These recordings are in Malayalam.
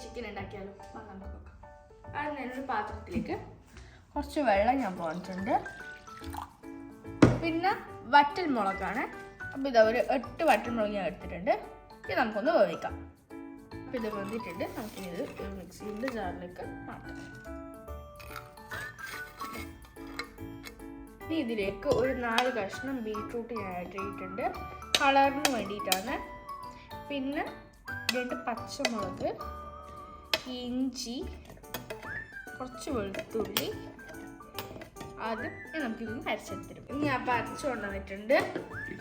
ചിക്കൻ ഉണ്ടാക്കിയാലോ? നമുക്ക് നോക്കാം. അത് ഞാനൊരു പാത്രത്തിലേക്ക് കുറച്ച് വെള്ളം ഞാൻ പോന്നിട്ടുണ്ട്. പിന്നെ വറ്റൽ മുളകാണ്. അപ്പോൾ ഇതാ ഒരു 8 വറ്റൽ മുളക് ഞാൻ എടുത്തിട്ടുണ്ട്. ഇത് നമുക്കൊന്ന് വേവിക്കാം. അപ്പോൾ ഇത് വന്നിട്ടുണ്ട്. നമുക്കിത് മിക്സിൻ്റെ ജാറിലേക്ക് മാറ്റാം. ഇനി ഇതിലേക്ക് ഒരു 4 കഷ്ണം ബീട്രൂട്ട് ഞാൻ ആഡ് ചെയ്തിട്ടുണ്ട്, കളറിന് വേണ്ടിയിട്ടാണ്. പിന്നെ 2 പച്ചമുളക്, ഇഞ്ചി, കുറച്ച് വെളുത്തുള്ളി, അത് നമുക്കിതൊന്ന് അരച്ചെടുത്തിരും. ഇനി ഞാൻ അരച്ചു കൊണ്ടുവന്നിട്ടുണ്ട്.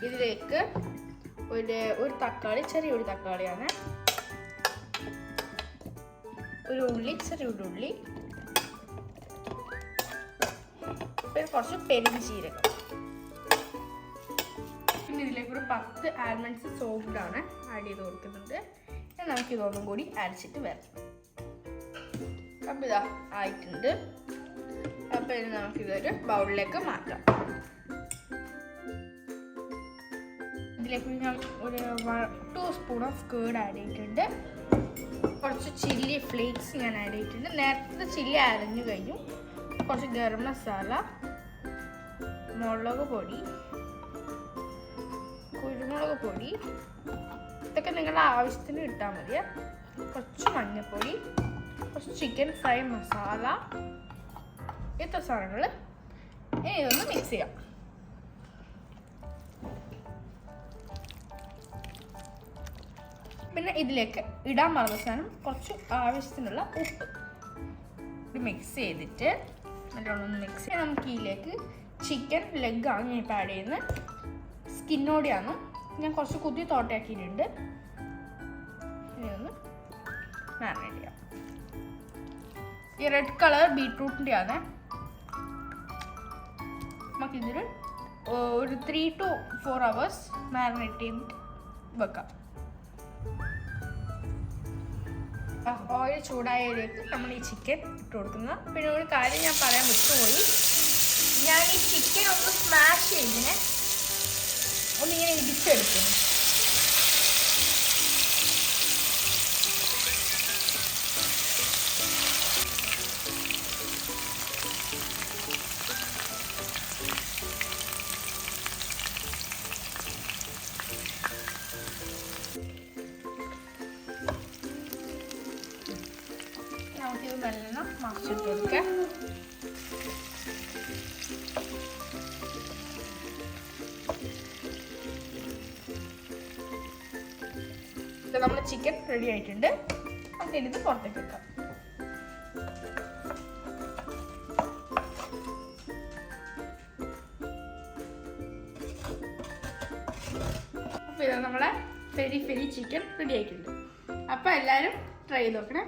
ഇതിലേക്ക് ഒരു തക്കാളി, ചെറിയൊരു തക്കാളിയാണ്, ഒരു ഉള്ളി, ചെറിയൊരു ഉള്ളി, പിന്നെ കുറച്ച് പെരുംജീരകം. പിന്നെ ഇതിലേക്ക് ഒരു 10 ആൽമണ്ട്സ് സോക്ഡാണ് ആഡ് ചെയ്ത് കൊടുക്കുന്നുണ്ട്. നമുക്കിതൊന്നും കൂടി അരച്ചിട്ട് വരാം. അപ്പം ഇതാ ആയിട്ടുണ്ട്. അപ്പോൾ ഇനി നമുക്കിതൊരു ബൗളിലേക്ക് മാറ്റാം. ഇതിലേക്ക് ഞാൻ ഒരു 2 സ്പൂൺ ഓഫ് കേർഡ് ആഡ് ചെയ്തിട്ടുണ്ട്. കുറച്ച് ചില്ലി ഫ്ലേക്സ് ഞാൻ ആഡ് ചെയ്തിട്ടുണ്ട്. നേരത്തെ ചില്ലി അരഞ്ഞു കഴിഞ്ഞു. കുറച്ച് ഗരം മസാല, മുളക് പൊടി, കുരുമുളക് പൊടി, ഇതൊക്കെ നിങ്ങളുടെ ആവശ്യത്തിന് ഇട്ടാൽ മതി. കുറച്ച് മഞ്ഞൾപ്പൊടി, കുറച്ച് ചിക്കൻ ഫ്രൈ മസാല, ഇത്ര സാധനങ്ങൾ. ഇനി ഇതൊന്ന് മിക്സ് ചെയ്യാം. പിന്നെ ഇതിലേക്ക് ഇടാൻ മറന്ന സാധനം കുറച്ച് ആവശ്യത്തിനുള്ള ഉപ്പ്. ഇത് മിക്സ് ചെയ്തിട്ട് നല്ലോണം മിക്സ് ചെയ്യാം. നമുക്ക് ഇതിലേക്ക് ചിക്കൻ ലെഗാണ് ഞാൻ ഇപ്പോൾ ആഡ് ചെയ്യുന്നത്. സ്കിന്നോടെയാണ് ഞാൻ കുറച്ച് കുത്തി തോട്ടയാക്കിയിട്ടുണ്ട്. ഇനി ഒന്ന് മാരിനേറ്റ് ചെയ്യാം. ഈ റെഡ് കളർ ബീട്രൂട്ടിൻ്റെ ആണ്. നമുക്കിതൊരു 3 to 4 hours മാരിനേറ്റ് ചെയ്തിട്ട് വെക്കാം. ഓയിൽ ചൂടായതിലേക്ക് നമ്മൾ ഈ ചിക്കൻ ഇട്ട് കൊടുക്കുന്ന. പിന്നെ ഒരു കാര്യം ഞാൻ പറയാൻ വിട്ടുപോയി, ഞാൻ ഈ ചിക്കൻ ഒന്ന് സ്മാഷ് ചെയ്തിനെ ഒന്നിങ്ങനെ ഇടിച്ചെടുക്കുന്നു. നമുക്കിത് നല്ലോണം മറിച്ചിട്ട് കൊടുക്കാം. നമ്മുടെ ചിക്കൻ റെഡി ആയിട്ടുണ്ട്. നമുക്ക് ഇത് പുറത്തേക്ക് വെക്കാം. അപ്പോൾ ഇത് നമ്മളെ പെരി പെരി ചിക്കൻ റെഡി ആയിട്ടുണ്ട്. അപ്പോൾ എല്ലാവരും ട്രൈ ചെയ്ത് നോക്കണേ.